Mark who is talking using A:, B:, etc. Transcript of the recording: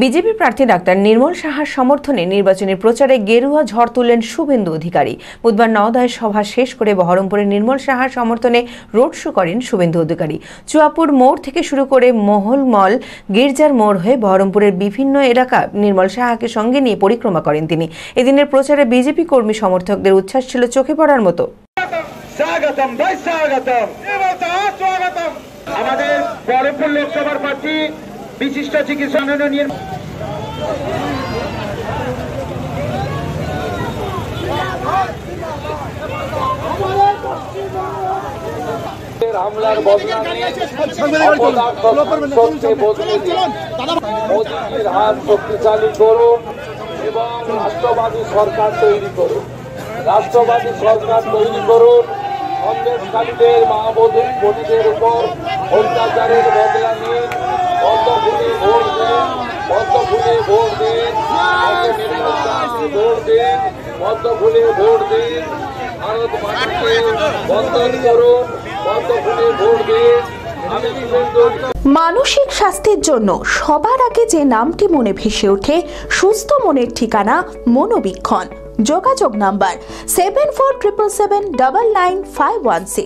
A: BJP প্রার্থী doctor নির্মল সাহার সমর্থনে নির্বাচনী প্রচারে গেরুয়া ঝড় তুললেন শুভেন্দু অধিকারী। বুধবার নওদায় সভা শেষ করে বহরমপুরে নির্মল সাহার সমর্থনে রোড শো করেন শুভেন্দু অধিকারী। চুয়াপুর মোড় থেকে শুরু করে মহলমল গির্জার মোড় হয়ে বহরমপুরের বিভিন্ন এলাকা নির্মল সাহাকে সঙ্গে নিয়ে পরিক্রমা করেন তিনি। এদিনের প্রচারে বিজেপি কর্মী সমর্থকদের উচ্ছ্বাস ছিল চোখে পড়ার মতো।
B: আমাদের বহরমপুর লোকসভার প্রার্থী বিশিষ্ট চিকিৎসক হামলার মোদীজির হাত শক্তিশালী করুন এবং রাষ্ট্রবাদী সরকার তৈরি করুন। রাষ্ট্রবাদী সরকার তৈরি করুন। সন্দেশকারীদের মা বোনদের উপর অত্যাচারের বদলা নিন। পদ্মফুলে ভোট দিন, পদ্মফুলে ভোট দিন, ভোট দিন, পদ্মফুলে ভোট দিন। ভারত মাটিকে বন্ধন করুন, পদ্মফুলে ভোট দিন।
C: মানসিক স্বাস্থ্যের জন্য সবার আগে যে নামটি মনে ভেসে ওঠে, সুস্থ মনের ঠিকানা মনোবীক্ষণ। যোগাযোগ নাম্বার 7477799516।